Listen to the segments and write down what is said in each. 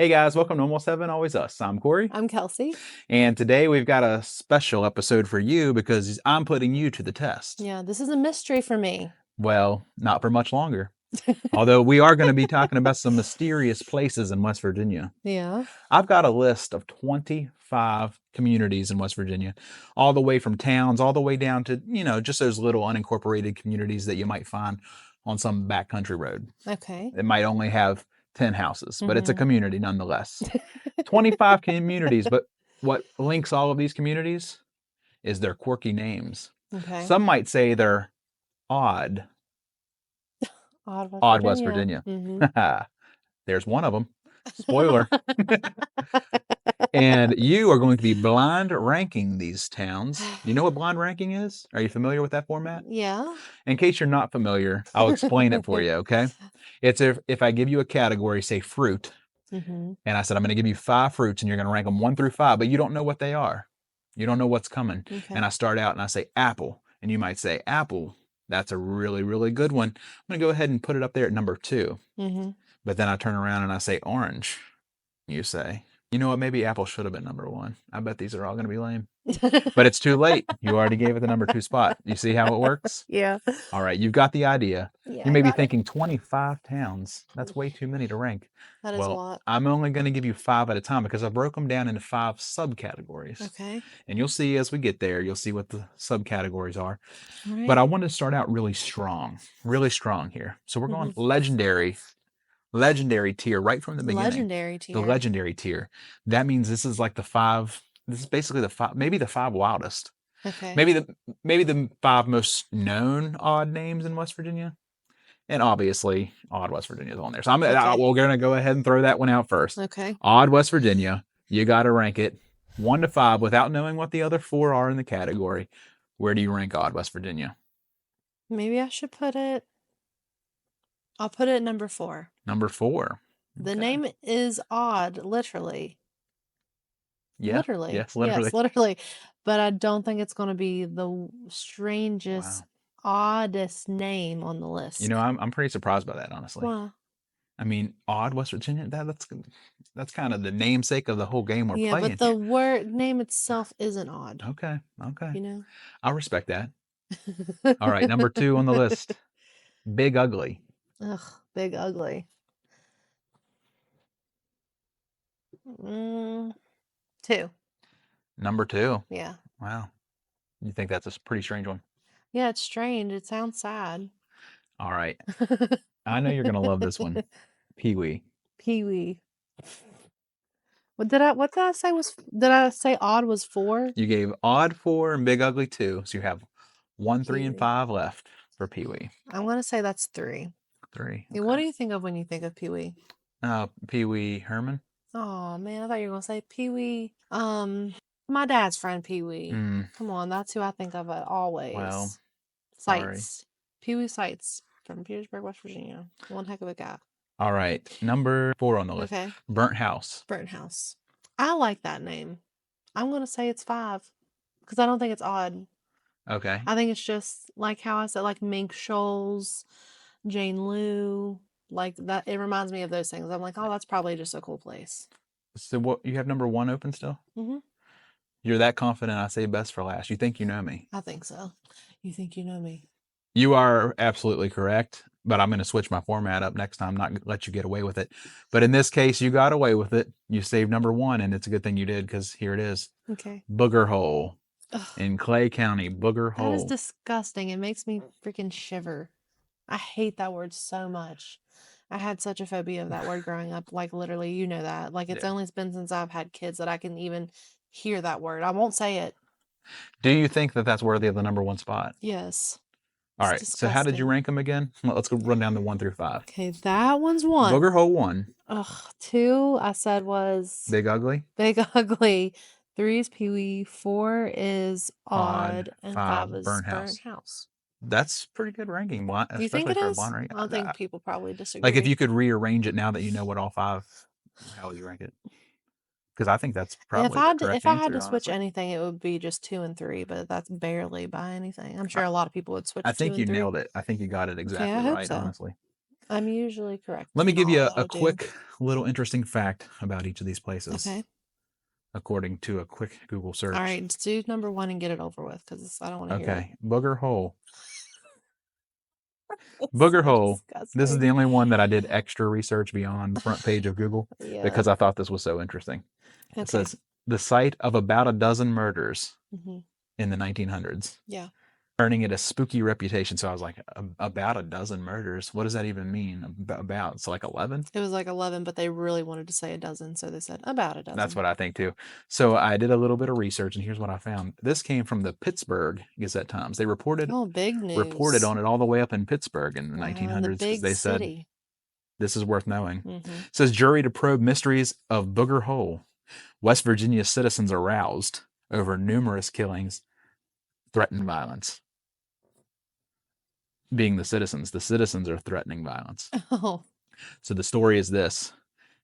Hey guys, welcome to Almost Heaven, Always Us. I'm Corey. I'm Kelsey. And today we've got a special episode for you because I'm putting you to the test. Yeah, this is a mystery for me. Well, not for much longer. Although we are going to be talking about some mysterious places in West Virginia. Yeah. I've got a list of 25 communities in West Virginia, all the way from towns, all the way down to, just those little unincorporated communities that you might find on some backcountry road. Okay. It might only have 10 houses, but it's a community nonetheless. 25 communities, but what links all of these communities is their quirky names. Okay. Some might say they're odd. Odd West Virginia. Virginia. There's one of them. Spoiler. And you are going to be blind ranking these towns. You know what blind ranking is? Are you familiar with that format? Yeah. In case you're not familiar, I'll explain it for you, okay? It's if I give you a category, say fruit, and I said, I'm going to give you 5 fruits and you're going to rank them 1 through 5, but you don't know what they are. You don't know what's coming. Okay. And I start out and I say apple, and you might say apple. That's a really, really good one. I'm going to go ahead and put it up there at number 2. But then I turn around and I say orange. You say, you know what? Maybe apple should have been number 1. I bet these are all going to be lame. But it's too late. You already gave it the number 2 spot. You see how it works? Yeah. All right. You've got the idea. Yeah, you may be thinking 25 towns. That's way too many to rank. That is a lot. I'm only going to give you 5 at a time because I broke them down into 5 subcategories. Okay. And you'll see as we get there, you'll see what the subcategories are. Right. But I want to start out really strong here. So we're going legendary tier right from the beginning. Legendary tier. The legendary tier. That means this is like the 5. This is basically the 5, maybe the 5 wildest. Okay. Maybe the 5 most known odd names in West Virginia. And obviously, odd West Virginia is on there. So we're going to go ahead and throw that one out first. Okay. Odd West Virginia. You got to rank it 1 to 5 without knowing what the other 4 are in the category. Where do you rank odd West Virginia? Maybe I should I'll put it at number 4. Number 4. Okay. The name is odd, literally. Yeah. Literally. Yes, literally. Yes, literally. But I don't think it's going to be the strangest, oddest name on the list. You know, I'm pretty surprised by that, honestly. Wow. I mean, odd West Virginia, that's kind of the namesake of the whole game we're playing. Yeah, but the word name itself isn't odd. Okay. You know? I'll respect that. All right, number 2 on the list. Big Ugly. Ugh, Big Ugly. 2. Number 2. Yeah. Wow. You think that's a pretty strange one? Yeah, it's strange. It sounds sad. All right. I know you're going to love this one. Pee-wee. Pee-wee. What did I say did I say odd was 4? You gave odd 4 and Big Ugly 2. So you have 1, 3, and 5 left for Pee-wee. I'm going to say that's 3. 3. Okay. What do you think of when you think of Pee-wee? Pee-wee Herman. Oh, man, I thought you were going to say Pee-wee. My dad's friend Pee-wee. Come on, that's who I think of always. Well, Sights. Pee-wee Sights from Petersburg, West Virginia. One heck of a guy. All right, number 4 on the list. Okay. Burnt House. Burnt House. I like that name. I'm going to say it's 5 because I don't think it's odd. Okay. I think it's just like how I said, like Mink Shoals, Jane Lou, like that. It reminds me of those things. I'm like, oh, that's probably just a cool place. So what, you have number 1 open still? You're that confident I say best for last. You think you know me? I think so. You think you know me? You are absolutely correct, but I'm going to switch my format up next time, not let you get away with it. But in this case, you got away with it. You saved number 1, and it's a good thing you did because here it is. Okay. Booger Hole. Ugh. In Clay County, Booger Hole. That is disgusting. It makes me freaking shiver. I hate that word so much. I had such a phobia of that word growing up. Like, literally, you know that. Like, it's only been since I've had kids that I can even hear that word. I won't say it. Do you think that that's worthy of the number 1 spot? Yes. All right. Disgusting. So how did you rank them again? Let's go run down the 1 through 5. Okay, that one's 1. Booger Hole 1. Ugh, 2 I said was Big Ugly. Big Ugly. 3 is Pee-wee. 4 is odd. And 5 is Burnt House. That's pretty good ranking. You think it is? I don't think people probably disagree. Like if you could rearrange it now that you know what all 5, how would you rank it? Because I think that's probably if I had to switch anything, it would be just 2 and 3, but that's barely by anything. I'm sure a lot of people would switch. I think you nailed it. I think you got it exactly right, honestly. I'm usually correct. Let me in give all you that a I do. quick little interesting fact about each of these places. Okay. According to a quick Google search. All right, just do number 1 and get it over with because I don't want to hear it. Okay, Booger Hole. It's Booger so Hole. This is the disgusting. only one that I did extra research beyond the front page of Google Yeah. because I thought this was so interesting. It Okay. says the site of about a dozen murders Mhm. in the 1900s, Yeah. earning it a spooky reputation. So I was like, about a dozen murders? What does that even mean? About? It's like 11? It was like 11, but they really wanted to say a dozen, so they said about a dozen. That's what I think too. So I did a little bit of research, and here's what I found. This came from the Pittsburgh Gazette-Times. They reported big news. reported on it all the way up in Pittsburgh in the Wow, 1900s in the because big they said city. this is worth knowing. Mhm. It says jury to probe mysteries of Booger Hole. West Virginia citizens aroused over numerous killings, threatened violence. Being the citizens are threatening violence. Oh. So the story is this.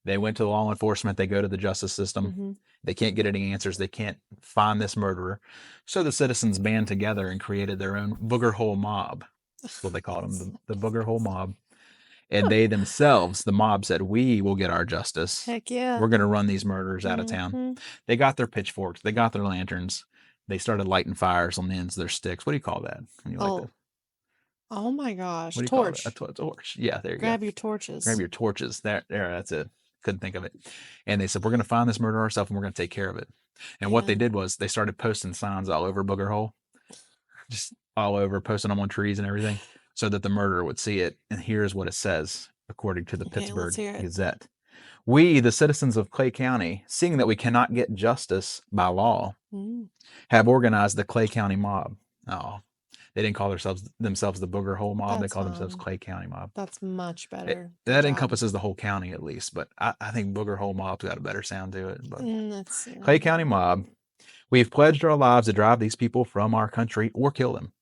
They went to law enforcement. They go to the justice system. Mhm. They can't get any answers. They can't find this murderer. So the citizens band together and created their own Booger Hole mob. That's what they called them, the Booger Hole mob. And they themselves, the mob, said, we will get our justice. Heck yeah. We're going to run these murders out of town. Mhm. They got their pitchforks. They got their lanterns. They started lighting fires on the ends of their sticks. What do you call that? When you light Oh my gosh. what do you Torch. call it? A torch. Yeah, there you Grab go. your torches. Grab your torches. There, that's it. Couldn't think of it. And they said, we're going to find this murder ourselves and we're going to take care of it. And what they did was they started posting signs all over Booger Hole, just all over, posting them on trees and everything, so that the murderer would see it. And here's what it says, according to the Pittsburgh Gazette. We, the citizens of Clay County, seeing that we cannot get justice by law, have organized the Clay County mob. Oh, they didn't call themselves the Booger Hole mob. They called themselves Clay County mob. That's much better. That encompasses the whole county at least, but I think Booger Hole mob's got a better sound to it. But Clay County mob, we've pledged our lives to drive these people from our country or kill them.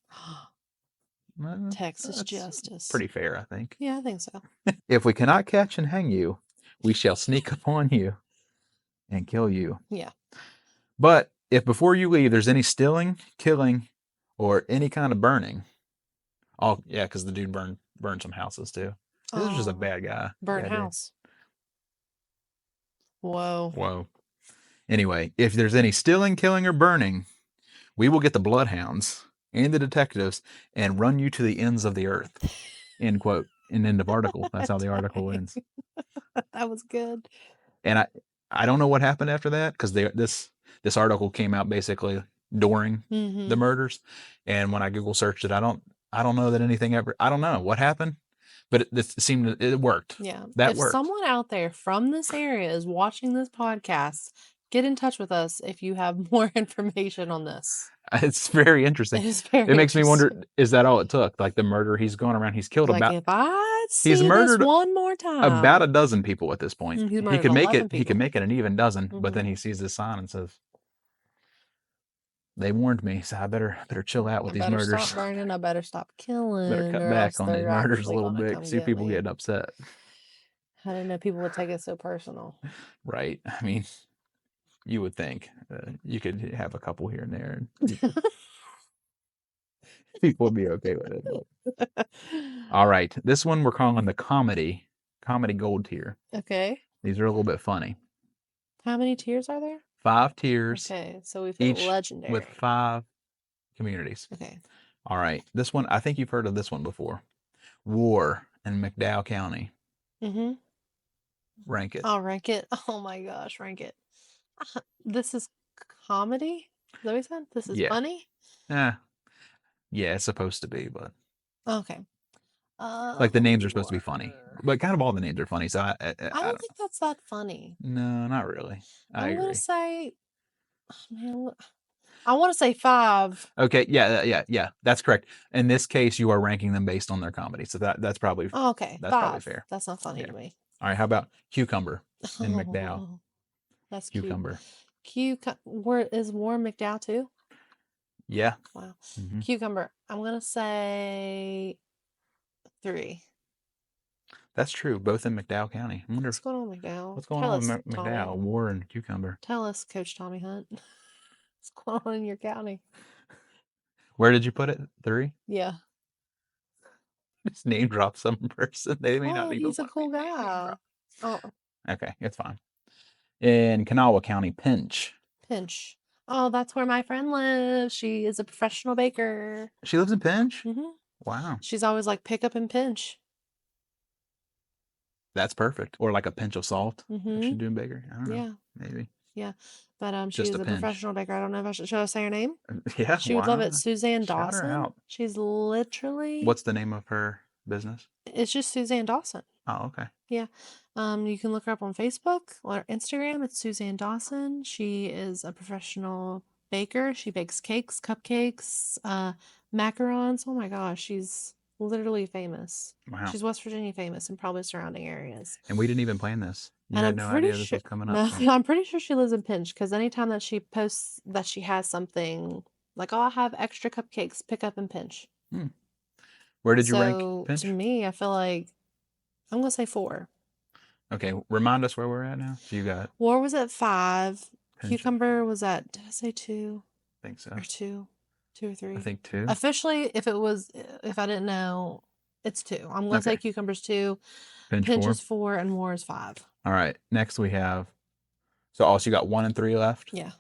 Texas justice. Pretty fair, I think. Yeah, I think so. If we cannot catch and hang you, we shall sneak upon you and kill you. Yeah. But if before you leave there's any stealing, killing, or any kind of burning, because the dude burned some houses too. This is just a bad guy. Burnt house. Whoa. Anyway, if there's any stealing, killing, or burning, we will get the bloodhounds and the detectives and run you to the ends of the earth. End quote. And end of article. That's how the article ends. That was good. And I don't know what happened after that because this article came out basically during the murders. And when I Google searched it, I don't know that anything ever. I don't know what happened, but it worked. Yeah, that worked. If someone out there from this area is watching this podcast, get in touch with us if you have more information on this. It's very interesting. It makes me wonder: is that all it took? Like the murder, he's going around. He's killed about. If I see he's murdered this one more time, about a dozen people at this point. He could make it. People. He could make it an even dozen, but then he sees this sign and says, "They warned me, so I better chill out with these murders. Stop burning. I better stop killing. Better cut back on these murders a little bit. See people getting upset." I didn't know people would take it so personal. Right. I mean, you would think you could have a couple here and there, and people would be okay with it. But. All right, this one we're calling the comedy gold tier. Okay. These are a little bit funny. How many tiers are there? 5 tiers. Okay, so we've got legendary with 5 communities. Okay. All right, this one I think you've heard of this one before. War in McDowell County. Mm-hmm. Rank it. I'll rank it. Oh my gosh, rank it. This is comedy? Is that what you said? This is funny? Yeah, it's supposed to be, but okay. Like the names are supposed to be funny, but kind of all the names are funny. So I don't think that's that funny. No, not really. I'm gonna say, I want to say 5. Okay, yeah. That's correct. In this case, you are ranking them based on their comedy, so that's probably okay. That's 5. probably fair. That's not funny to me. All right, how about Cucumber in McDowell? That's Cucumber. Where is Warren McDowell too? Yeah. Wow. Mm-hmm. Cucumber. I'm gonna say 3. That's true. Both in McDowell County. I wonder what's going on with McDowell. What's going on with McDowell? War and Cucumber. Tell us, Coach Tommy Hunt. What's going on in your county? Where did you put it? 3? Yeah. Just name drop some person. They may not Oh, even he's a want to cool be name guy. dropped. Oh, Okay, it's fine. In Kanawha County, Pinch. Pinch. Oh, that's where my friend lives. She is a professional baker. She lives in Pinch? Hmm Wow. She's always like, pick up and pinch. That's perfect. Or like a pinch of salt if Mm-hmm. she's doing bakery. I don't know. Yeah. Maybe. Yeah. But she Just is a a pinch. professional baker. I don't know if should I say her name? Yeah, She would why love it. not? Suzanne Shout her Dawson. out. She's literally. What's the name of her business? It's just Suzanne Dawson. Oh, okay. Yeah. You can look her up on Facebook or Instagram. It's Suzanne Dawson. She is a professional baker. She bakes cakes, cupcakes, macarons. Oh my gosh, she's literally famous. Wow. She's West Virginia famous and probably surrounding areas. And we didn't even plan this. You And had I'm no pretty idea this sure was coming no, up. So. I'm pretty sure she lives in Pinch because anytime that she posts that she has something like, oh, I have extra cupcakes, pick up and Pinch. Where did you rank So Pinch? to me, I feel like I'm gonna say 4. Okay, remind us where we're at now. So you got War was at 5. Pinch. Cucumber was at, did I say 2 I think so. or 2? 2 or 3? I think 2. Officially, if I didn't know, it's 2. I'm gonna say Cucumber's 2, Pinch Pinch 4. is 4, and War is 5. All right. Next we have. So you got 1 and 3 left. Yeah.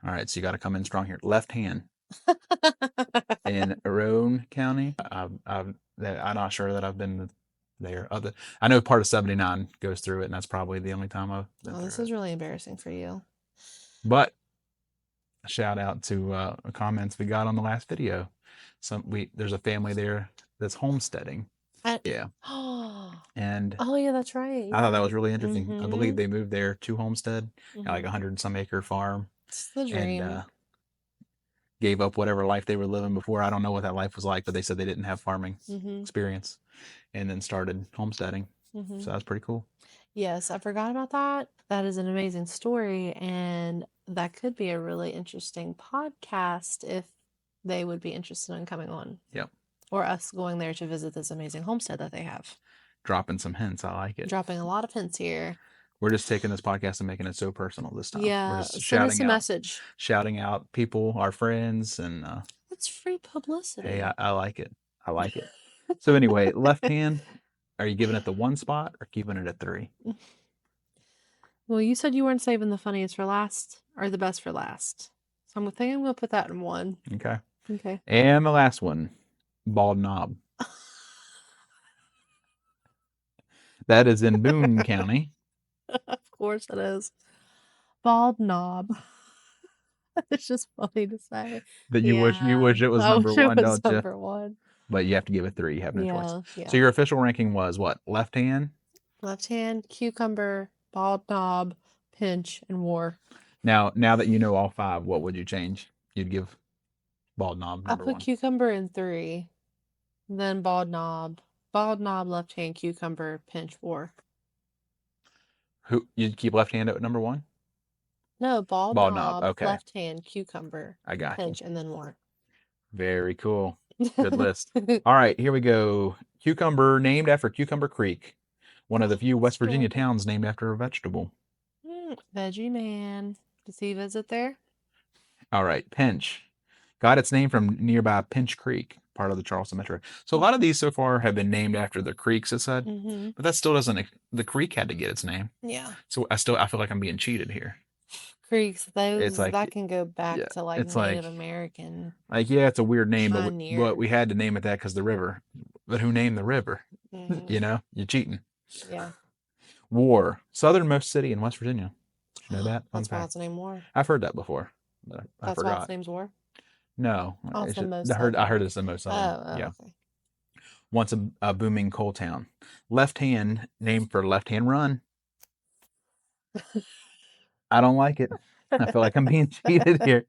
All right. So you got to come in strong here. Left hand in Roane County. I'm not sure that I've been there. I know part of 79 goes through it, and that's probably the only time I've been through This it. is really embarrassing for you. But a shout out to comments we got on the last video. There's a family there that's homesteading. Yeah. And oh yeah, that's right. I thought that was really interesting. Mm-hmm. I believe they moved there to homestead, Mm-hmm. like 100-some acre farm. It's the dream. And gave up whatever life they were living before. I don't know what that life was like, but they said they didn't have farming experience, and then started homesteading. So that's pretty cool. Yes, I forgot about that. That is an amazing story, and that could be a really interesting podcast if they would be interested in coming on. Yep. Or us going there to visit this amazing homestead that they have. Dropping some hints. I like it. Dropping a lot of hints here. We're just taking this podcast and making it so personal this time. Yeah, we're just send us a message. Shouting out people, our friends, and it's free publicity. Hey, I like it. I like it. So anyway, left hand, are you giving it the 1 spot or keeping it at 3? Well, you said you weren't saving the funniest for last or the best for last. So I'm thinking we'll put that in 1. Okay. Okay. And the last one, Bald Knob. That is in Boone County. Of course it is. Bald Knob. It's just funny to say. That you wish it was number 1, don't you? Number 1. But you have to give it 3. You have no choice. Yeah. So your official ranking was what? Left hand? Left hand, Cucumber, Bald Knob, Pinch, and War. Now that you know all 5, what would you change? You'd give Bald Knob number 1. I'll put Cucumber in 3. Then Bald Knob, left hand, Cucumber, Pinch, War. Who you'd keep left hand at number 1? No, Bald Knob, okay. Left hand, Cucumber, I got Pinch, and then War. Very cool. Good list. All right, here we go. Cucumber, named after Cucumber Creek, one of the few West Virginia towns named after a vegetable. Veggie Man. Does he visit there? All right, Pinch. Got its name from nearby Pinch Creek, part of the Charleston Metro. So a lot of these so far have been named after the creeks, it said. But that still doesn't, the creek had to get its name. Yeah. So I feel like I'm being cheated here. Creeks, that can go back to Native American. It's a weird name, but we had to name it that because the river. But who named the river? You're cheating. Yeah. War, southernmost city in West Virginia. Did you know that? That's why it's named War. I've heard that before, but I forgot. That's why its name's War? No. I heard it's the most southern. Yeah. Okay. Once a booming coal town. Left hand, named for Left Hand Run. I don't like it. I feel like I'm being cheated here.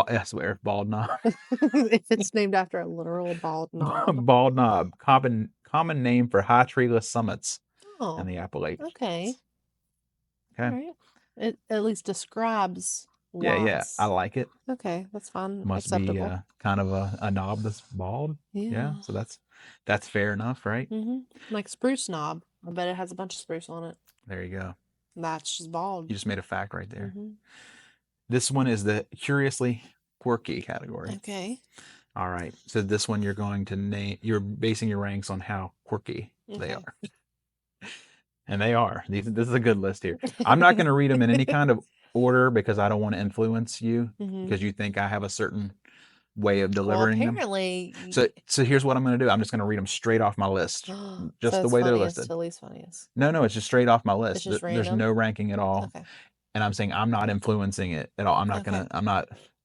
I swear, Bald Knob. If it's named after a literal bald knob. Bald Knob, common name for high treeless summits in the Appalachians. Okay. Okay. All right. It at least describes lots. Yeah, I like it. Okay, that's fine. Must acceptable. Be kind of a knob that's bald. Yeah. So that's fair enough, right? Like spruce knob. I bet it has a bunch of spruce on it. There you go. That's just bald. You just made a fact right there. This one is the curiously quirky category. Okay. All right. So this one you're going to name. You're basing your ranks on how quirky they Okay. are, and they are. This is a good list here. I'm not going to read them in any kind of order because I don't want to influence you because you think I have a certain way of Well, delivering them. apparently. So here's what I'm going to do. I'm just going to read them straight off my list, just So the it's way they're funniest listed. to least funniest. No, it's just straight off my list. It's just There's random. no ranking at all. Okay. And I'm saying I'm not influencing it at all. I'm not Okay. gonna.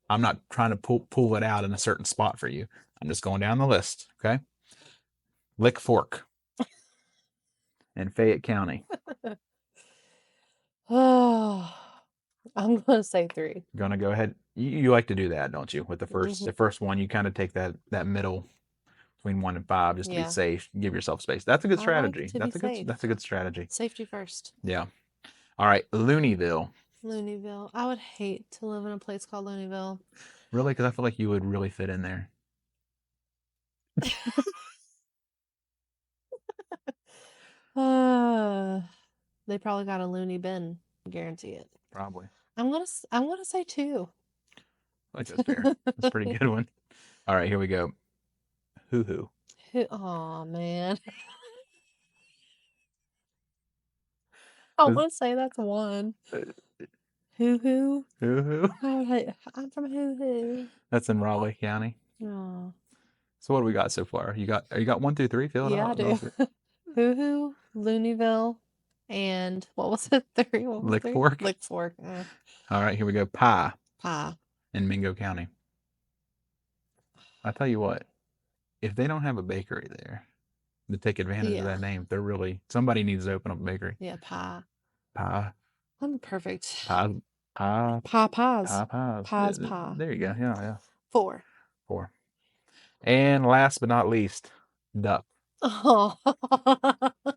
I'm not trying to pull it out in a certain spot for you. I'm just going down the list. Okay. Lick Fork in Fayette County. Oh, I'm gonna say 3. Gonna go ahead. You like to do that, don't you? With the Mhm. first one, you kind of take that middle between 1 and 5 just to be Yeah. safe. Give yourself space. That's a good I like strategy. to be safe. That's a good strategy. Safety first. Yeah. All right, Looneyville. Looneyville. I would hate to live in a place called Looneyville. Really? Because I feel like you would really fit in there. They probably got a loony bin. Guarantee it. Probably. I'm gonna say 2. I like that's fair. That's a pretty good one. All right, here we go. Hoo hoo. Oh man. I want to say that's 1. Hoo hoo. Hoo hoo. I'm from Hoo hoo. That's in Raleigh County. Oh. So what do we got so far? You got 1 through 3. Fill it Yeah, I out. do. Hoo hoo, Looneyville, and what was it? 3? What was Lick 3? Fork. Lick Fork. All right, here we go. Pie Pie. in Mingo County. I tell you what, if they don't have a bakery there to take advantage of that name, they're really somebody needs to open up a bakery. Yeah, pie. Pie. I'm perfect. Pie. Pie. Pie pies. Pie. Pies. Pies pie. There you go. Yeah. 4. 4. And last but not least, Duck Oh.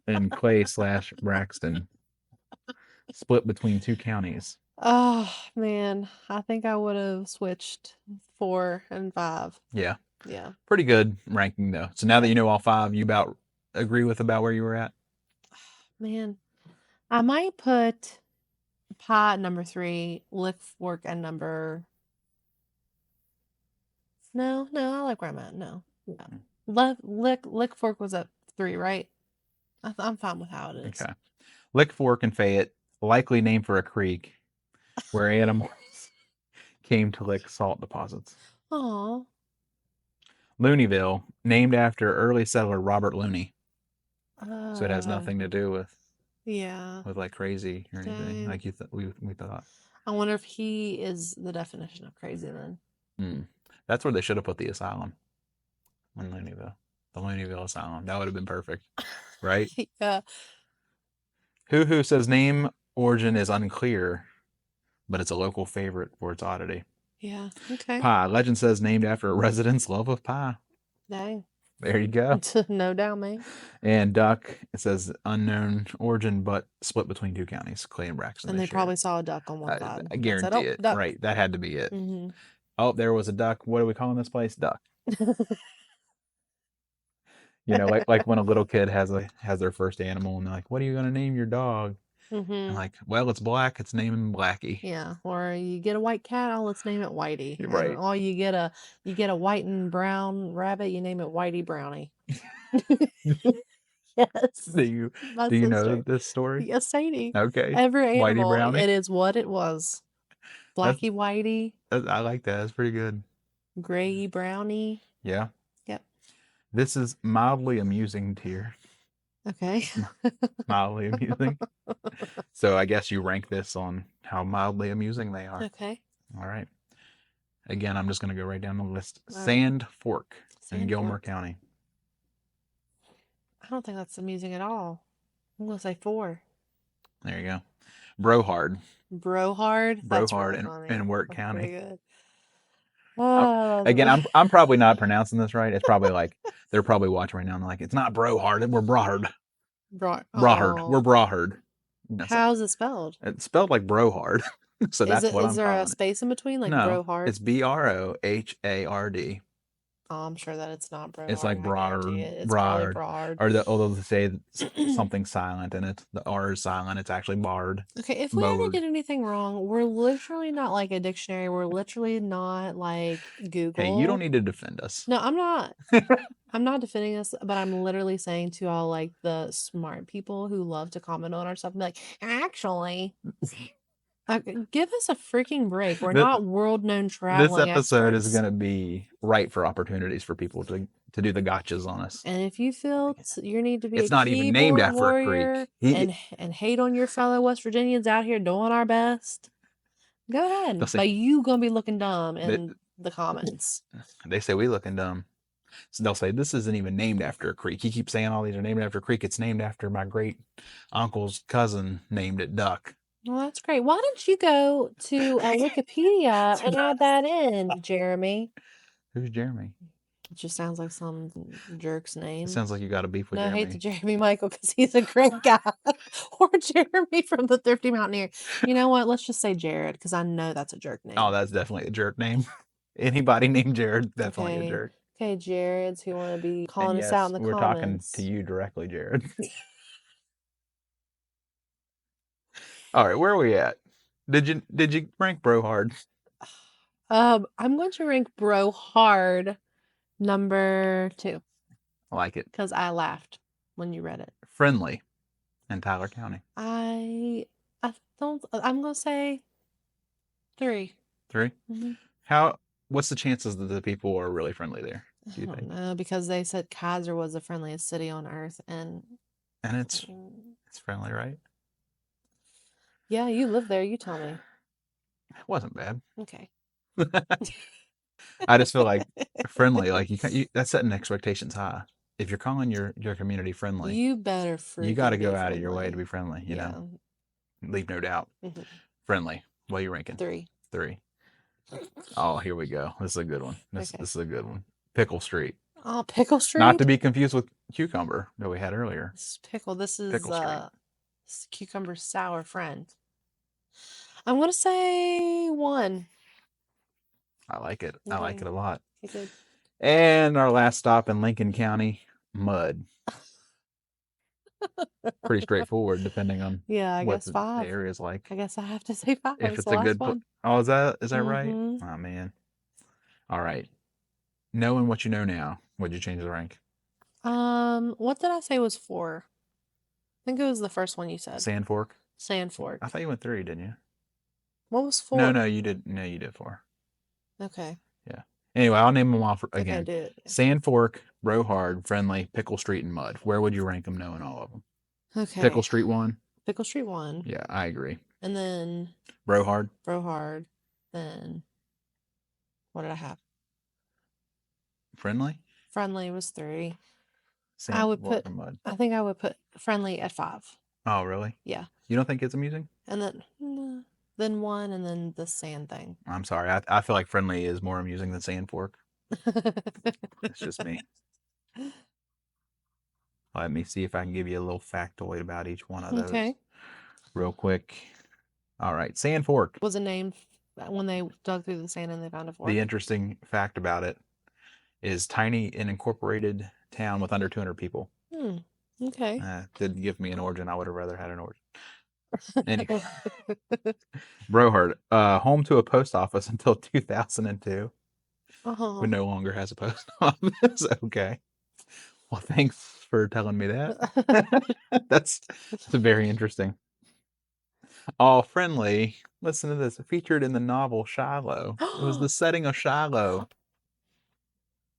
in Clay/Braxton, split between 2 counties. Oh man, I think I would have switched 4 and 5. Yeah. Yeah. Pretty good ranking though. So now that you know all 5, you about agree with about where you were at? Man, I might put pie at number 3, Lick Fork at number. No, I like where I'm at. No. Lick Fork was at 3, right? I'm fine with how it is. Okay. Lick Fork in Fayette, likely named for a creek where animals came to lick salt deposits. Aw. Looneyville, named after early settler Robert Looney. So it has nothing to do with like crazy or anything like we thought. I wonder if he is the definition of crazy then. That's where they should have put the asylum in Looneyville. The Looneyville Asylum. That would have been perfect, right? Yeah. Who says name origin is unclear, but it's a local favorite for its oddity. Yeah. Okay. Pie. Legend says named after a resident's love of pie. Dang. There you go. No doubt, man. And Duck, it says unknown origin, but split between 2 counties, Clay and Braxton. And they probably saw a duck on one side. I guarantee it. Duck. Right. That had to be it. Mm-hmm. Oh, there was a duck. What are we calling this place? Duck. Like when a little kid has their first animal and they're like, what are you going to name your dog? Mm-hmm. And like, well, it's black. It's naming Blackie. Yeah. Or you get a white cat. Oh, let's name it Whitey. Right. Oh, you get a white and brown rabbit. You name it Whitey Brownie. Yes. Do you know this story? Yes, Sadie. Okay. Every Whitey animal, Brownie? it is what it was. Blackie Whitey. I like that. That's pretty good. Grayy Brownie. Yeah. Yep. This is mildly amusing tier. Okay. Mildly amusing. So I guess you rank this on how mildly amusing they are. Okay. All right. Again, I'm just going to go right down the list. All Sand Fork in Sand Gilmer Fork. County. I don't think that's amusing at all. I'm going to say 4. There you go. Brohard. Brohard. That's really funny. in Wirt That's County. pretty good. Oh, Again, I'm probably not pronouncing this right. It's probably like they're probably watching right now and they're like, it's not Brohard, we're Brohard. Brohard. We're Brohard. How's it spelled? It's spelled like Brohard. So that's what I'm calling it. Is there a space in between, like no, Brohard? it's Brohard. Oh, I'm sure that it's not Brohard. It's like I broad, guarantee it. It's probably Broad. or although they say something silent in it, the R is silent. It's actually barred. Okay, if we ever get anything wrong, we're literally not like a dictionary. We're literally not like Google. Hey, you don't need to defend us. No, I'm not. I'm not defending us, but I'm literally saying to all like the smart people who love to comment on our stuff, and be like, actually, give us a freaking break. We're not world-known traveling This episode experts. is going to be ripe for opportunities for people to do the gotchas on us. And if you feel you need to be it's a not even named after warrior a creek. and hate on your fellow West Virginians out here doing our best, go ahead. But you gonna be looking dumb in the comments. They say we looking dumb. So they'll say, this isn't even named after a creek. He keeps saying all these are named after a creek. It's named after my great uncle's cousin named it Duck. Well, that's great. Why don't you go to Wikipedia and add that in, Jeremy? Who's Jeremy? It just sounds like some jerk's name. It sounds like you got a beef with Jeremy. No hate to Jeremy Michael because he's a great guy. Or Jeremy from the Thrifty Mountaineer. You know what? Let's just say Jared because I know that's a jerk name. Oh, that's definitely a jerk name. Anybody named Jared, definitely a jerk. Okay, Jareds who want to be calling us out in the comments. We're talking to you directly, Jared. All right, where are we at? Did you rank Bro hard? I'm going to rank Bro hard number 2. I like it because I laughed when you read it. Friendly in Tyler County. I don't. I'm gonna say 3. 3. Mm-hmm. What's the chances that the people are really friendly there? Do you think? No, because they said Kaiser was the friendliest city on earth, and it's friendly, right? Yeah, you live there. You tell me. It wasn't bad. Okay. I just feel like friendly. Like you that's setting expectations high. If you're calling your community friendly, you better you got to go out of your way to be friendly. You know, leave no doubt. Mm-hmm. Friendly. What are you ranking? 3. 3. Oh, here we go. This is a good one. This is a good one. Pickle Street. Oh, Pickle Street. Not to be confused with Cucumber that we had earlier. This is Pickle. This is Cucumber's sour friend. I'm gonna say 1. I like it. Okay. I like it a lot. Okay, good. And our last stop in Lincoln County, Mud. Pretty straightforward, depending on I what guess 5. the area's like. I guess I have to say 5. If it's a good one. Oh, is that right? Oh man. All right. Knowing what you know now, would you change the rank? What did I say was 4? I think it was the first one you said. Sand Fork. Sand Fork. I thought you went 3, didn't you? What was 4? No, you did. No, you did 4. Okay. Yeah. Anyway, I'll name them off again. Okay, Sand Fork, Bro hard, Friendly, Pickle Street, and Mud. Where would you rank them knowing all of them? Okay. Pickle Street 1. Pickle Street 1. Yeah, I agree. And then Bro hard. Then what did I have? Friendly. Friendly was 3. Sand, I would put. Mud. I think I would put Friendly at 5. Oh, really? Yeah. You don't think it's amusing? And then 1, and then the sand thing. I'm sorry. I feel like Friendly is more amusing than Sand Fork. It's just me. Let me see if I can give you a little factoid about each one of those. Okay. Real quick. All right. Sand Fork. Was a name when they dug through the sand and they found a fork. The interesting fact about it is tiny and incorporated town with under 200 people. Okay. Didn't give me an origin. I would have rather had an origin. Anyway. Brohard, home to a post office until 2002. But no longer has a post office. Okay. Well, thanks for telling me that. That's very interesting. All Friendly. Listen to this. Featured in the novel Shiloh. It was the setting of Shiloh.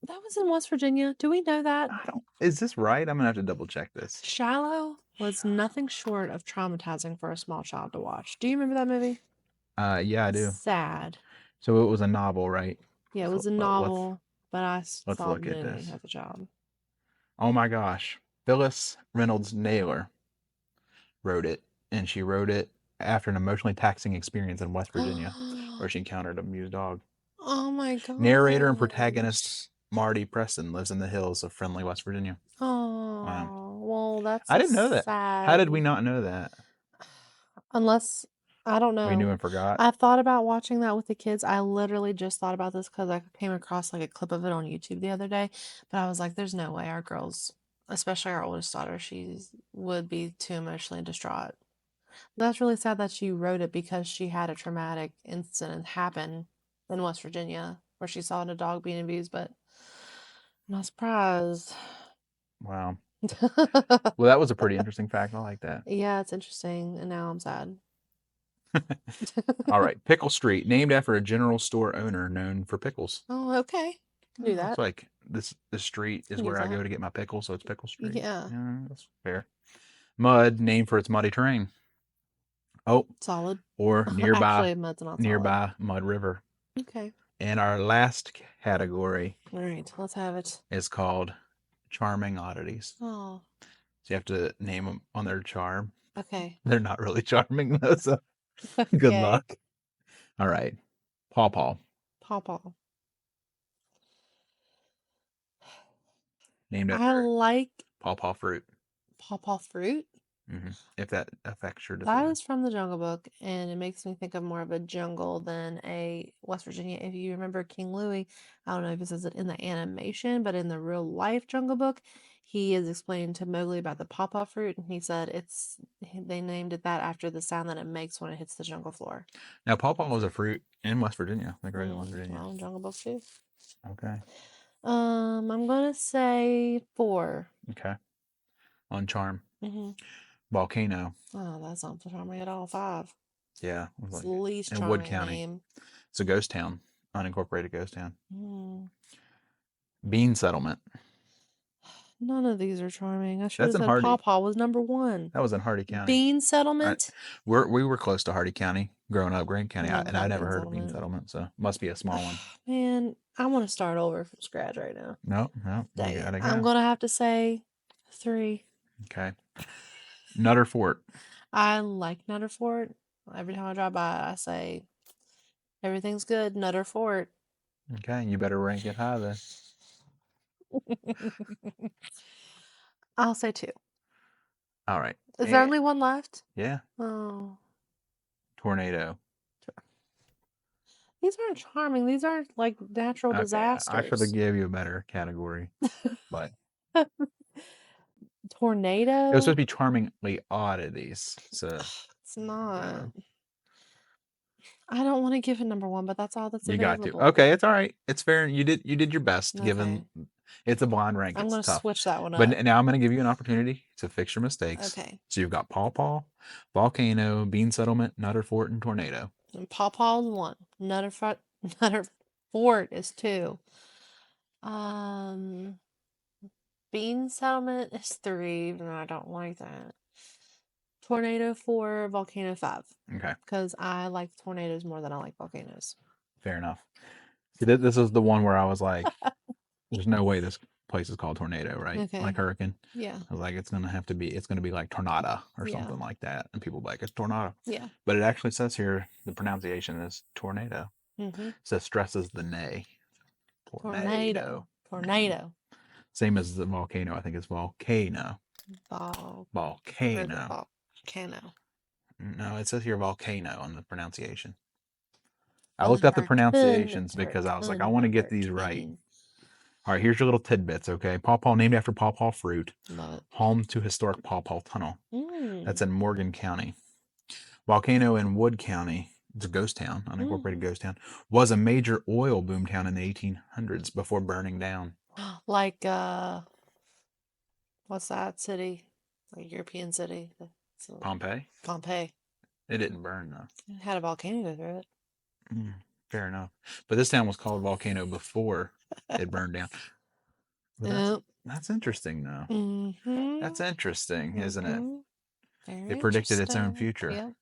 That was in West Virginia. Do we know that? Is this right? I'm gonna have to double check this. Shiloh was nothing short of traumatizing for a small child to watch. Do you remember that movie? Yeah, I do. Sad. So it was a novel, right? Yeah, it was a novel, but I saw the movie as a child. Oh my gosh. Phyllis Reynolds Naylor wrote it, and she wrote it after an emotionally taxing experience in West Virginia where she encountered a mute dog. Oh my god. Narrator and protagonist Marty Preston lives in the hills of Friendly, West Virginia. Oh, wow. Well, that's I didn't know that. sad. How did we not know that? Unless I don't We knew know. and forgot. I thought about watching that with the kids. I literally just thought about this because I came across like a clip of it on YouTube the other day. But I was like, there's no way our girls, especially our oldest daughter, she would be too emotionally distraught. That's really sad that she wrote it because she had a traumatic incident happen in West Virginia where she saw a dog being abused, but I'm not surprised. Wow. Well, that was a pretty interesting fact. I like that. Yeah, it's interesting, and now I'm sad. All right. Pickle Street, named after a general store owner known for pickles. Oh, okay. Can do It's that. like this street is Can use where I that. go to get my pickles, so it's Pickle Street. Yeah. Yeah, that's fair. Mud, named for its muddy terrain. Oh, Solid. or Actually, mud's not solid. nearby Mud River. Okay. And our last category All right, let's have it. is called charming oddities. Oh, So you have to name them on their charm. okay. They're not really charming though, so good Okay. luck. All right. Paw Paw, Pawpaw. named I after like Paw Paw fruit. pawpaw fruit. If that affects your That decision. is from the Jungle Book, and it makes me think of more of a jungle than a West Virginia. If you remember King Louie, I don't know if it says it in the animation, but in the real life Jungle Book, he is explaining to Mowgli about the pawpaw fruit, and he said they named it that after the sound that it makes when it hits the jungle floor. Now, Paw Paw was a fruit in West Virginia, like right in West Virginia. Well, Jungle Book too. Okay. I'm gonna say 4. Okay. On charm. Mm-hmm. Volcano. Oh, that's not charming at all. 5. Yeah. It's the least in Wood charming County. name. It's a ghost town, unincorporated ghost town. Mm. Bean Settlement. None of these are charming. I should have That's in said Hardy. Pawpaw was number 1. That was in Hardy County. Bean Settlement? We were close to Hardy County growing up, Grant County, Never and I heard never Bean heard of Bean Settlement. Settlement, so must be a small one. Man, I want to start over from scratch right now. No, Dang you it. gotta go. I'm going to have to say 3. Okay. Nutter Fort. I like Nutter Fort. Every time I drive by, I say, everything's good, Nutter Fort. Okay, you better rank it high then. I'll say 2. All right. Is there only one left? Yeah. Oh. Tornado. These aren't charming. These aren't like natural disasters. I should have gave you a better category, but tornado. It was supposed to be charmingly oddities. So it's not. I don't want to give it number 1, but that's all that's you available. got to. Okay, it's all right. It's fair. You did your best. Okay. Given it's a blind rank. I'm going to switch that one up. But now I'm going to give you an opportunity to fix your mistakes. Okay. So you've got Paw Paw, Volcano, Bean Settlement, Nutter Fort, and Tornado. And Paw Paw is 1. Nutter Fort is 2. Bean Settlement is 3, and I don't like that. Tornado 4, Volcano 5. Okay. Because I like tornadoes more than I like volcanoes. Fair enough. See, this is the one where I was like, there's no way this place is called Tornado, right? Okay. Like hurricane. Yeah. I was like, it's going to be like Tornado or something like that. And people be like, it's Tornado. Yeah. But it actually says here, the pronunciation is Tornado. Mm-hmm. So stresses the nay. Tornado. Same as the volcano. I think it's volcano. Volcano. No, it says here volcano on the pronunciation. I looked up the pronunciations because I was like, I want to get these right. All right, here's your little tidbits, okay? Paw Paw, named after Paw Paw fruit. Love it. Home to historic Paw Paw Tunnel. That's in Morgan County. Volcano in Wood County. It's a ghost town, unincorporated ghost town. Was a major oil boom town in the 1800s before burning down. Like, what's that city? Like European city? Pompeii? Pompeii. It didn't burn, though. It had a volcano go through it. Fair enough. But this town was called Volcano before it burned down. That's interesting, though. Mm-hmm. That's interesting, isn't it? Very it predicted its own future. Yep.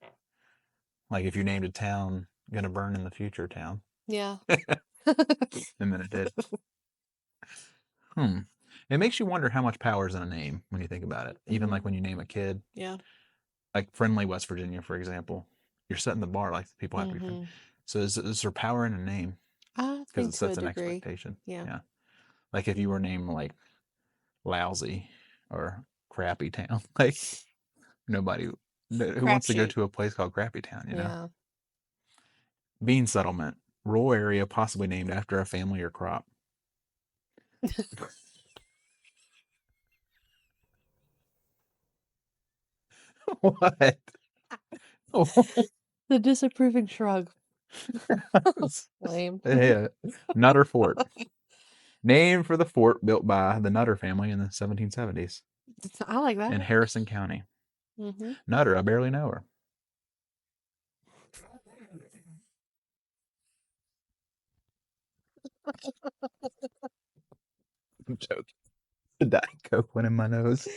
Like if you named a town gonna burn in the future town. Yeah. And then it did. It makes you wonder how much power is in a name when you think about it. Even like when you name a kid. Yeah. Like Friendly West Virginia, for example. You're setting the bar, like people have to be friendly. So is there power in a name? I think it sets an expectation. Yeah. Like if you were named like Lousy or Crappy Town, like nobody Who wants to go Crapshoot. to a place called Crappy Town, you know? Yeah. Bean settlement. Rural area possibly named after a family or crop. What? The disapproving shrug. Lame. Yeah. Nutter Fort. Named for the fort built by the Nutter family in the 1770s I like that. in Harrison County. Mm-hmm. Nutter, I barely know her. I'm joking. The Diet Coke went in my nose.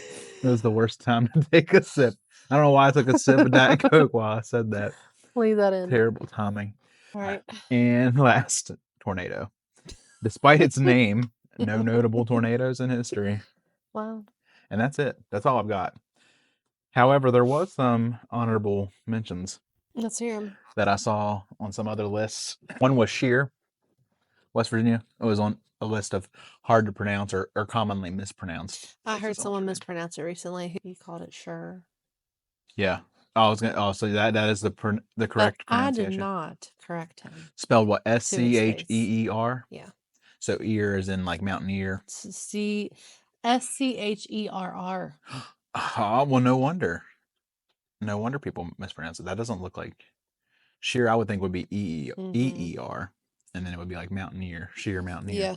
It was the worst time to take a sip. I don't know why I took a sip of Diet Coke while I said that. Leave that in. Terrible timing. All right. And last, tornado. Despite its name, no notable tornadoes in history. Wow. And that's it. That's all I've got. However, there was some honorable mentions Let's hear him. that I saw on some other lists. One was Sheer, West Virginia. It was on a list of hard to pronounce or commonly mispronounced. I heard someone mispronounce it recently. He called it sure. Yeah. Oh, I was gonna. Oh, so that is the correct pronunciation. I did not correct him. Spelled what? To his face. SCHEER. Yeah. So ear is in like mountaineer. SCHERR. Oh, well, no wonder. No wonder people mispronounce it. That doesn't look like sheer. I would think would be EER, and then it would be like mountaineer, sheer mountaineer. Yeah.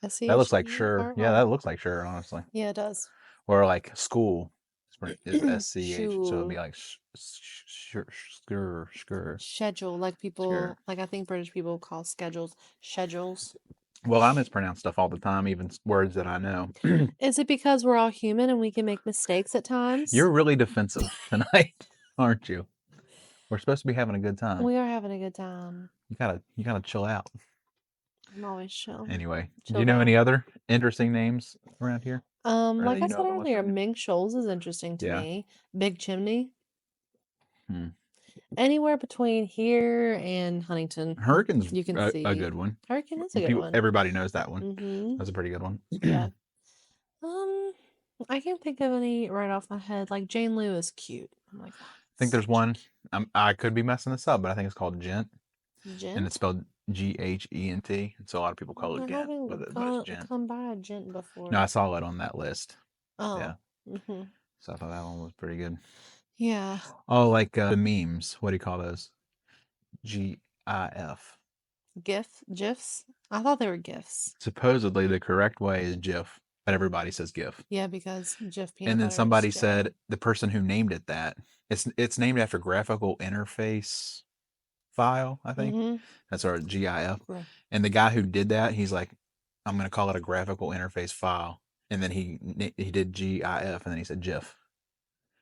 That looks like sure. Yeah, that looks like sure. Honestly. Yeah, it does. Or like school is SCH, so it'd be like schedule, like people, like I think British people call schedules schedules. Well, I mispronounce stuff all the time, even words that I know. Is it because we're all human and we can make mistakes at times? You're really defensive tonight, aren't you? We're supposed to be having a good time. We are having a good time. You gotta chill out. I'm always chill. Anyway, do you know any other interesting names around here? Like I said earlier, Mink Shoals is interesting to me. Big Chimney. Anywhere between here and Huntington. Hurricane's you can see a good one. Hurricane is a good one. Everybody knows that one. That's a pretty good one. Yeah. I can't think of any right off my head. Like Jane Lou is cute. I'm like, I think there's one. I could be messing this up, but I think it's called Gent. Gent? And it's spelled Ghent. And so a lot of people call it Gent. I haven't come by a Gent before. No, I saw it on that list. Oh. Yeah. So I thought that one was pretty good. Yeah. Oh, like the memes. What do you call those? GIF. GIFs? I thought they were GIFs. Supposedly the correct way is GIF, but everybody says GIF. Yeah, because GIF peanut And then butter somebody is said the person who named it that it's named after graphical interface file, I think. That's our GIF. Right. And the guy who did that, he's like, I'm going to call it a graphical interface file. And then he did GIF, and then he said GIF.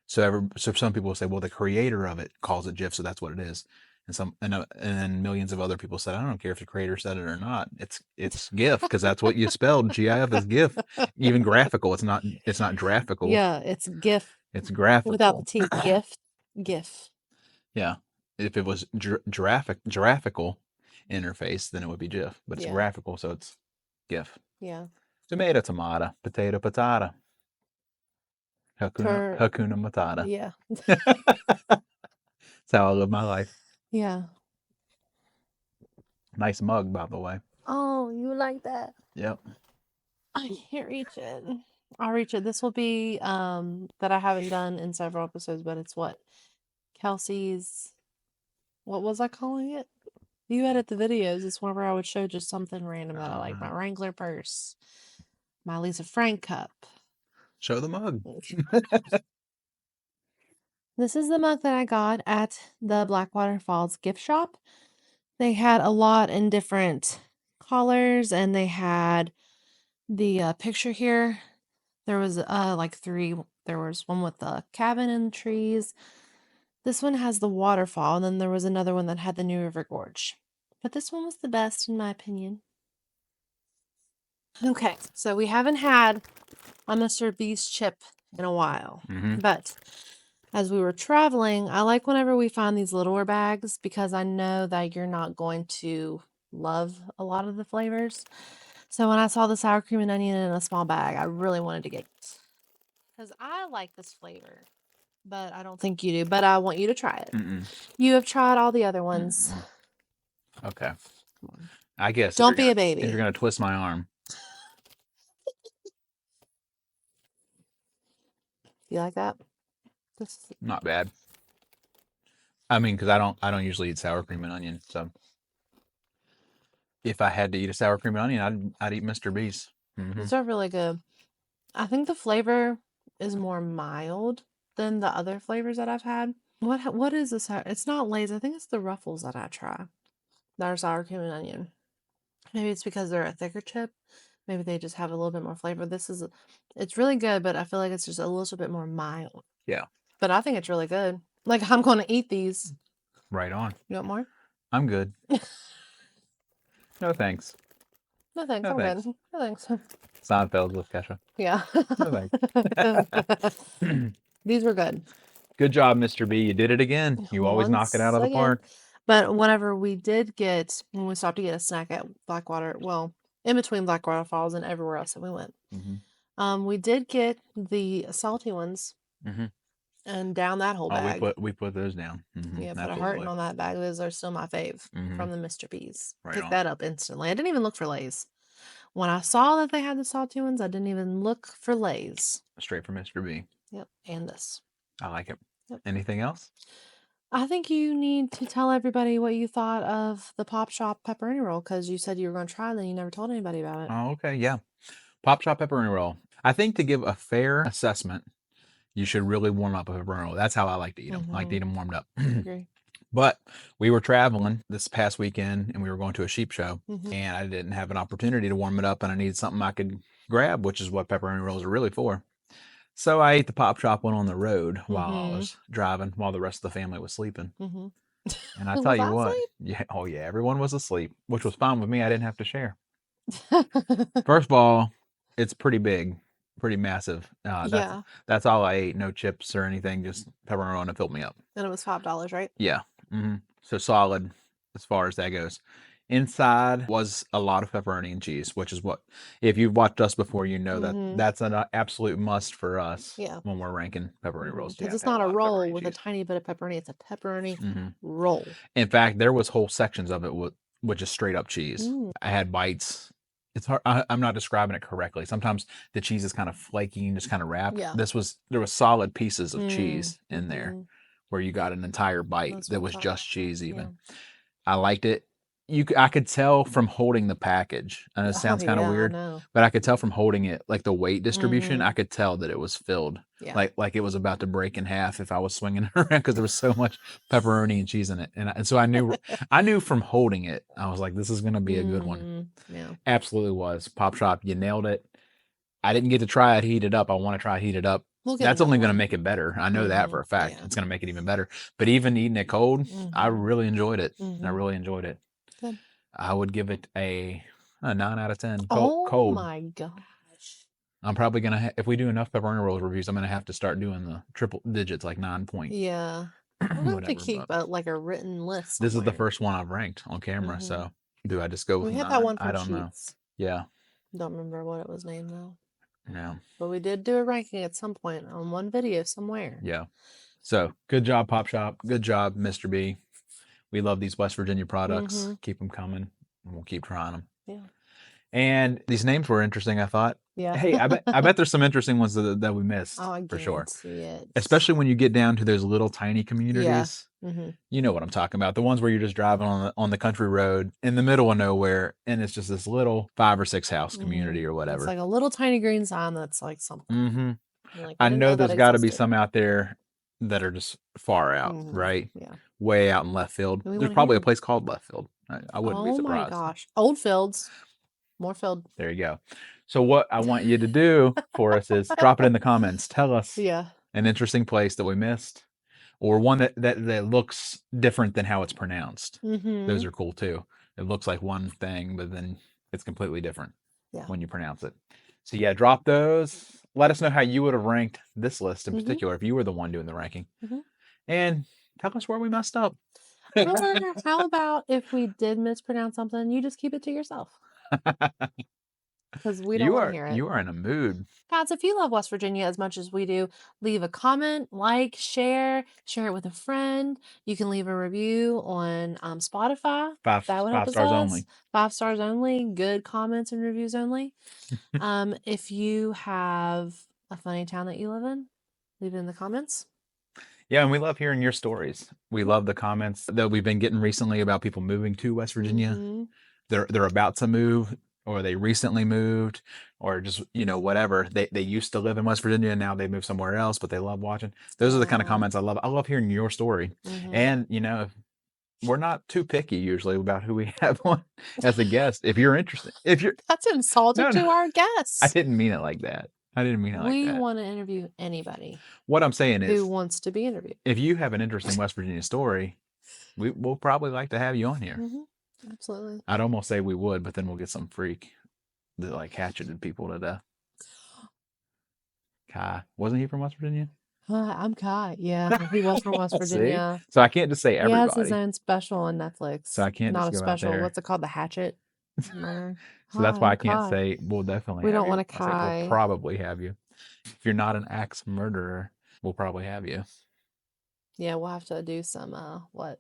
So some people will say, well, the creator of it calls it GIF, so that's what it is. And then millions of other people said, I don't care if the creator said it or not. It's GIF because that's what you spelled. GIF is GIF. Even graphical. It's not graphical. Yeah, it's GIF. It's graphical. Without the T. GIF. Yeah. If it was graphical interface, then it would be GIF. But it's graphical, so it's GIF. Yeah. Tomato, potato, patata. Hakuna Matata. Yeah. That's how I live my life. Yeah. Nice mug, by the way. Oh, you like that? Yep. I can't reach it. I'll reach it. This will be that I haven't done in several episodes, but it's what? Kelsey's, what was I calling it? You edit the videos. It's whenever I would show just something random that I like. My Wrangler purse. My Lisa Frank cup. Show the mug. This is the mug that I got at the Blackwater Falls gift shop. They had a lot in different colors, and they had the picture here. There was like three. There was one with the cabin and trees. This one has the waterfall, and then there was another one that had the New River Gorge. But this one was the best, in my opinion. Okay, so we haven't had a Mr. Beast chip in a while. But as we were traveling, I like whenever we find these littler bags because I know that you're not going to love a lot of the flavors. So when I saw the sour cream and onion in a small bag, I really wanted to get it because I like this flavor. but I don't think you do. But I want you to try it. Mm-mm. You have tried all the other ones. Okay. Come on. I guess. Don't be a If baby. you're gonna twist my arm. You like that? Not bad. I mean, because I don't usually eat sour cream and onion. So if I had to eat a sour cream and onion, I'd eat Mr. B's. These are really good. I think the flavor is more mild than the other flavors that I've had. What is this? It's not Lay's. I think it's the Ruffles that I try. That are sour cream and onion. Maybe it's because they're a thicker chip. Maybe they just have a little bit more flavor. It's really good, but I feel like it's just a little bit more mild. Yeah. But I think it's really good. Like, I'm going to eat these. Right on. You want more? I'm good. No thanks. No thanks. No I'm thanks. good. No thanks. Seinfeld with Kesha. Yeah. No thanks. These were good. Good job, Mr. B. You did it again. You always knock it out of the park. But whenever we when we stopped to get a snack at Blackwater, well, in between Blackwater Falls and everywhere else that we went, we did get the salty ones and down that whole bag. We put those down. Yeah, put a heart on that bag. Those are still my fave from the Mr. B's. Right Picked on. that up instantly. I didn't even look for Lay's. When I saw that they had the salty ones, I didn't even look for Lay's. Straight from Mr. B. Yep, and this. I like it. Yep. Anything else? I think you need to tell everybody what you thought of the Pop Shop pepperoni roll because you said you were going to try it and you never told anybody about it. Oh, okay. Yeah. Pop Shop pepperoni roll. I think to give a fair assessment, you should really warm up a pepperoni roll. That's how I like to eat them. I like to eat them warmed up. Agree. But we were traveling this past weekend and we were going to a sheep show and I didn't have an opportunity to warm it up and I needed something I could grab, which is what pepperoni rolls are really for. So I ate the Pop Shop one on the road while I was driving, while the rest of the family was sleeping. And I tell you what, everyone was asleep, which was fine with me. I didn't have to share. First of all, it's pretty big, pretty massive. That's all I ate. No chips or anything, just pepperoni roll, and it filled me up. And it was $5, right? Yeah. So solid as far as that goes. Inside was a lot of pepperoni and cheese, which is what, if you've watched us before, you know that that's an absolute must for us when we're ranking pepperoni rolls. Because it's not a roll with a tiny bit of pepperoni. It's a pepperoni roll. In fact, there was whole sections of it with just straight up cheese. I had bites. It's hard. I'm not describing it correctly. Sometimes the cheese is kind of flaky and just kind of wrapped. Yeah. There was solid pieces of cheese in there where you got an entire bite that was just cheese even. Yeah. I liked it. I could tell from holding the package, and it sounds kind of weird, but I could tell from holding it, like the weight distribution, I could tell that it was filled, like it was about to break in half if I was swinging it around because there was so much pepperoni and cheese in it, and so I knew from holding it, I was like, this is gonna be a good one. Yeah, absolutely was. Pop Shop, you nailed it. I didn't get to try it heated up. I want to try it heated up. That's only going to make it better. I know that for a fact. Yeah. It's going to make it even better. But even eating it cold, I really enjoyed it. I really enjoyed it. Good. I would give it a 9 out of 10. Cold. Oh my gosh. I'm probably going to, if we do enough pepperoni rolls reviews, I'm going to have to start doing the triple digits, like 9 point. Yeah. I'm going to keep like a written list. This is the first one I've ranked on camera. So do I just go with 9? We had that one from I don't know. Yeah. Don't remember what it was named though. No. But we did do a ranking at some point on one video somewhere. Yeah. So good job, Pop Shop. Good job, Mr. B. We love these West Virginia products. Keep them coming, and we'll keep trying them. Yeah. And these names were interesting, I thought. Yeah. Hey, I bet there's some interesting ones that we missed. Oh, for sure. See it. Especially when you get down to those little tiny communities. Yeah. You know what I'm talking about. The ones where you're just driving on the country road in the middle of nowhere, and it's just this little 5 or 6 house community or whatever. It's like a little tiny green sign that's like something. Like, I know there's got to be some out there that are just far out, right? Yeah. Way out in left field. There's probably a place called Left Field. I wouldn't be surprised. Oh my gosh. Old Fields. More filled. There you go. So what I want you to do for us is drop it in the comments. Tell us an interesting place that we missed, or one that looks different than how it's pronounced. Those are cool too. It looks like one thing, but then it's completely different when you pronounce it. So yeah, drop those. Let us know how you would have ranked this list in particular if you were the one doing the ranking. And tell us where we messed up. Or how about if we did mispronounce something, you just keep it to yourself. because we don't want to hear it. You are in a mood. Guys, if you love West Virginia as much as we do, leave a comment, like, share it with a friend. You can leave a review on Spotify. That would help 5 us stars out. only. 5 stars only. Good comments and reviews only. If you have a funny town that you live in, leave it in the comments. Yeah, and we love hearing your stories. We love the comments that we've been getting recently about people moving to West Virginia. Mm-hmm. They're about to move, or they recently moved, or just whatever. They used to live in West Virginia and now they moved somewhere else, but they love watching. Those are the kind of comments I love. I love hearing your story. Mm-hmm. And we're not too picky usually about who we have on as a guest. If you're interested, That's insulting to our I guests. didn't mean it like that. I didn't mean it like We that. want to interview anybody What I'm saying is, who wants to be interviewed. if you have an interesting West Virginia story, we'll probably like to have you on here. Mm-hmm. Absolutely. I'd almost say we would, but then we'll get some freak that like hatcheted people to death. Kai, wasn't he from West Virginia? I'm Kai. Yeah, he was from West Virginia. See? So I can't just say everybody. He has his own special on Netflix. So I can't Not just a go out special. there. What's it called? The Hatchet. Murder. So that's why I can't Kai. say we'll definitely. We have don't you. want to I said Kai. we'll probably have you. If you're not an axe murderer, we'll probably have you. Yeah, we'll have to do some what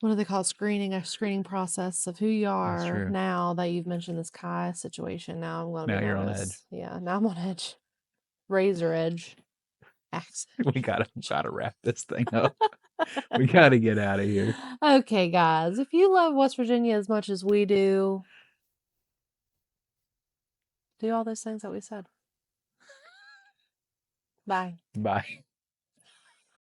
do they call screening? A screening process of who you are now that you've mentioned this Kai situation. Now I'm gonna be you're nervous. on edge. Yeah, now I'm on edge. Razor edge. Axe. We gotta wrap this thing up. We gotta get out of here. Okay, guys. If you love West Virginia as much as we do all those things that we said. Bye. Bye.